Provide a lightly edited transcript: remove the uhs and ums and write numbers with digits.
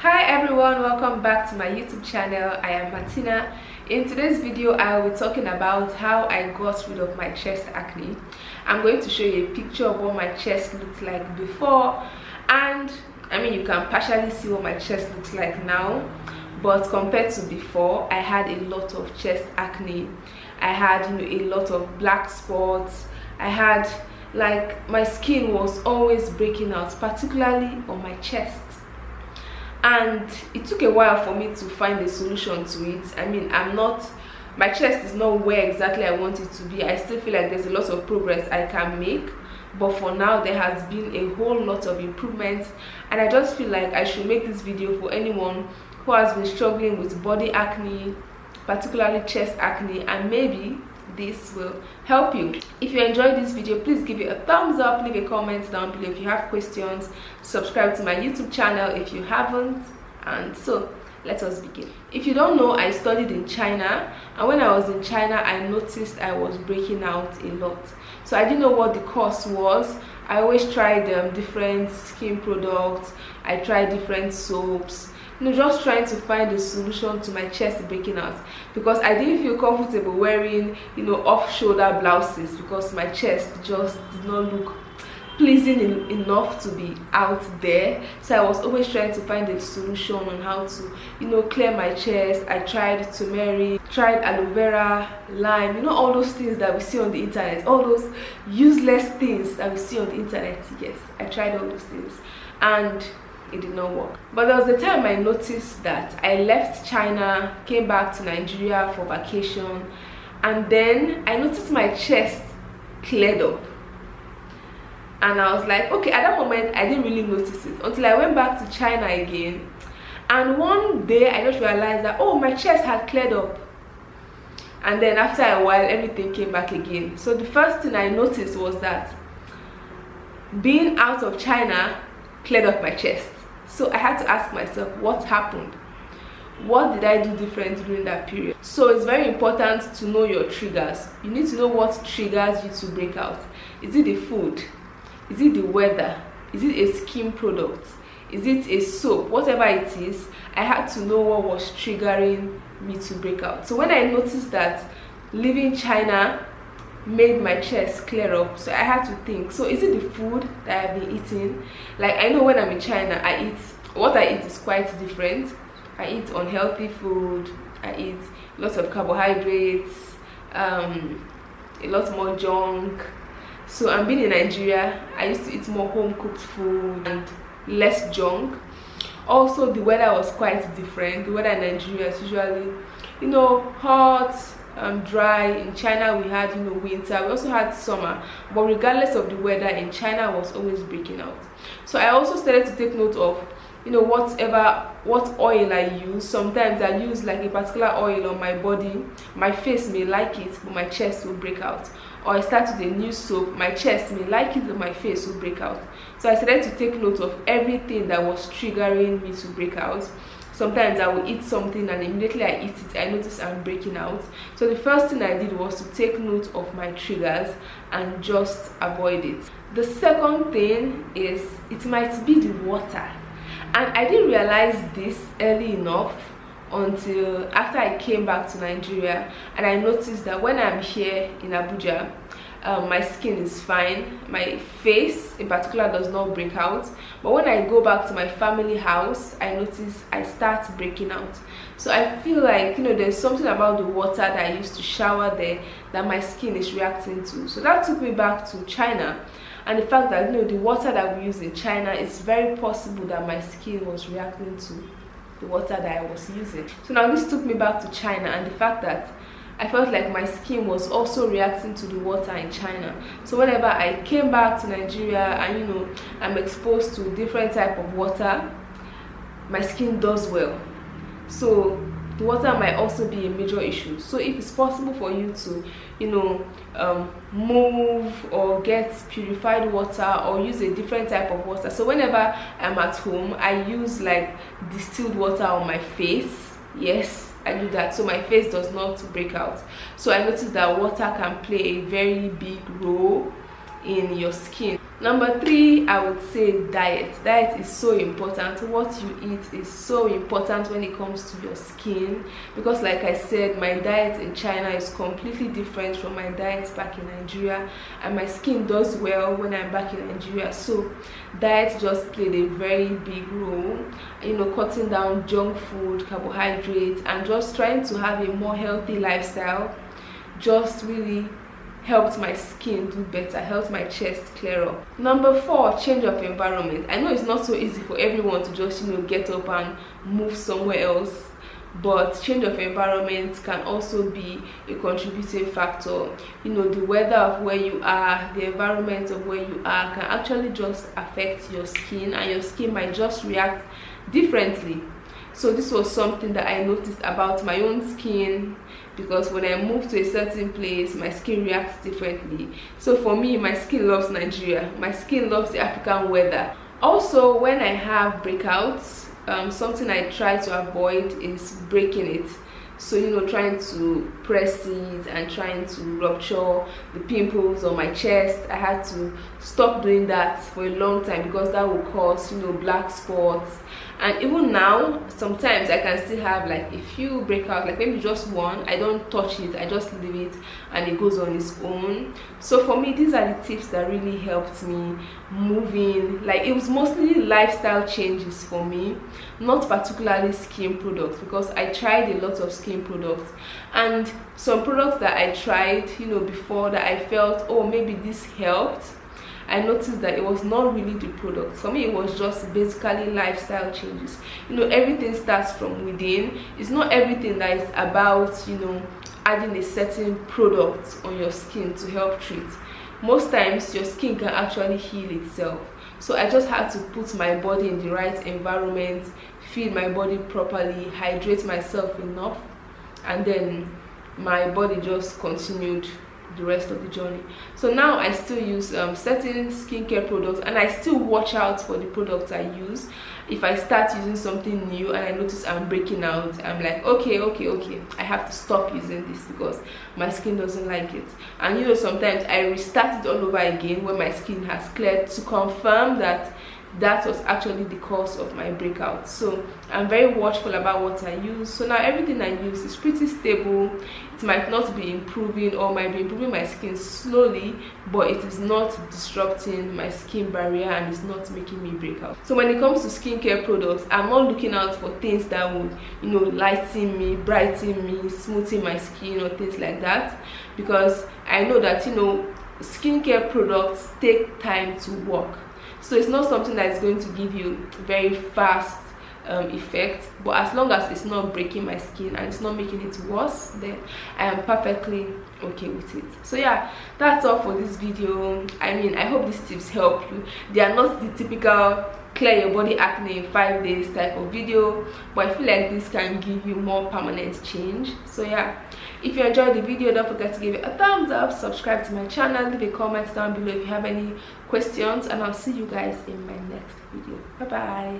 Hi everyone, welcome back to my YouTube channel. I am Martina. In today's video I will be talking about how I got rid of my chest acne. I'm going to show you a picture of what my chest looked like before, and you can partially see what my chest looks like now, but compared to before, I had a lot of chest acne. I had a lot of black spots. I had my skin was always breaking out, particularly on my chest. And it took a while for me to find a solution to it. My chest is not where exactly I want it to be. I still feel like there's a lot of progress I can make, but for now there has been a whole lot of improvement, and I just feel like I should make this video for anyone who has been struggling with body acne, particularly chest acne, and maybe this will help you. If you enjoyed this video, please give it a thumbs up, leave a comment down below if you have questions, subscribe to my YouTube channel if you haven't, and so let us begin. If you don't know, I studied in China, and when I was in China I noticed I was breaking out a lot. So I didn't know what the cause was. I always tried different skin products, I tried different soaps, just trying to find a solution to my chest breaking out, because I didn't feel comfortable wearing off-shoulder blouses because my chest just did not look pleasing enough to be out there. So I was always trying to find a solution on how to clear my chest. I tried turmeric, tried aloe vera, lime, all those things that we see on the internet, all those useless things that we see on the internet. Yes, I tried all those things and it did not work. But there was a time I noticed that I left China, came back to Nigeria for vacation, and then I noticed my chest cleared up, and I was like, okay, at that moment I didn't really notice it until I went back to China again, and one day I just realized that, oh, my chest had cleared up. And then after a while everything came back again. So the first thing I noticed was that being out of China cleared up my chest. So I had to ask myself, what happened? What did I do different during that period? So it's very important to know your triggers. You need to know what triggers you to break out. Is it the food? Is it the weather? Is it a skin product? Is it a soap? Whatever it is, I had to know what was triggering me to break out. So when I noticed that leaving China made my chest clear up, so I had to think, so is it the food that I've been eating? I know when I'm in China, what I eat is quite different. I eat unhealthy food, I eat lots of carbohydrates, a lot more junk. So I'm being in Nigeria, I used to eat more home cooked food and less junk. Also the weather was quite different. The weather in Nigeria is usually hot, dry. In China we had winter, we also had summer, but regardless of the weather, in China I was always breaking out. So I also started to take note of what oil I use. Sometimes I use a particular oil on my body, my face may like it but my chest will break out. Or I start with a new soap, my chest may like it but my face will break out. So I started to take note of everything that was triggering me to break out. Sometimes I will eat something and immediately I eat it, I notice I'm breaking out. So the first thing I did was to take note of my triggers and just avoid it. The second thing is, it might be the water. And I didn't realize this early enough until after I came back to Nigeria, and I noticed that when I'm here in Abuja, my skin is fine, my face in particular does not break out, but when I go back to my family house, I notice I start breaking out. So I feel like there's something about the water that I used to shower there that my skin is reacting to. So that took me back to China, and the fact that the water that we use in China, it's very possible that my skin was reacting to the water that I was using. So now this took me back to China, and the fact that I felt like my skin was also reacting to the water in China. So whenever I came back to Nigeria and I'm exposed to different type of water, my skin does well. So the water might also be a major issue. So if it's possible for you to move or get purified water or use a different type of water. So whenever I'm at home, I use distilled water on my face. Yes, I do that so my face does not break out. So I noticed that water can play a very big role in your skin. Number 3, I would say diet. Diet is so important. What you eat is so important when it comes to your skin, because like I said, my diet in China is completely different from my diet back in Nigeria, and my skin does well when I'm back in Nigeria. So diet just played a very big role, you know, cutting down junk food, carbohydrates, and just trying to have a more healthy lifestyle just really helped my skin do better, helped my chest clear up. Number 4, change of environment. I know it's not so easy for everyone to just, you know, get up and move somewhere else, but change of environment can also be a contributing factor. You know, the weather of where you are, the environment of where you are can actually just affect your skin, and your skin might just react differently. So this was something that I noticed about my own skin, because when I move to a certain place, my skin reacts differently. So for me, my skin loves Nigeria, my skin loves the African weather. Also, when I have breakouts, something I try to avoid is breaking it. So, you know, trying to press it and trying to rupture the pimples on my chest. I had to stop doing that for a long time, because that will cause, you know, black spots. And even now, sometimes I can still have like a few breakouts, like maybe just one. I don't touch it, I just leave it and it goes on its own. So for me, these are the tips that really helped me moving. Like, it was mostly lifestyle changes for me, not particularly skin products, because I tried a lot of skin products, and some products that I tried, you know, before that I felt, oh, maybe this helped, I noticed that it was not really the product. For me, it was just basically lifestyle changes. You know, everything starts from within. It's not everything that is about, you know, adding a certain product on your skin to help treat. Most times your skin can actually heal itself. So I just had to put my body in the right environment, feed my body properly, hydrate myself enough, and then my body just continued the rest of the journey. So now I still use certain skincare products, and I still watch out for the products I use. If I start using something new and I notice I'm breaking out, I'm like, okay, I have to stop using this because my skin doesn't like it. And you know, sometimes I restart it all over again when my skin has cleared, to confirm that that was actually the cause of my breakout. So I'm very watchful about what I use. So now everything I use is pretty stable. It might not be improving, or might be improving my skin slowly, but it is not disrupting my skin barrier and it's not making me break out. So when it comes to skincare products, I'm not looking out for things that would, you know, lighten me, brighten me, smoothing my skin or things like that, because I know that, you know, skincare products take time to work. So it's not something that is going to give you very fast effect, but as long as it's not breaking my skin and it's not making it worse, then I am perfectly okay with it. So yeah, that's all for this video. I mean, I hope these tips help you. They are not the typical clear your body acne in 5 days type of video, but I feel like this can give you more permanent change. So yeah, if you enjoyed the video, don't forget to give it a thumbs up, subscribe to my channel, leave a comment down below if you have any questions, and I'll see you guys in my next video. Bye bye.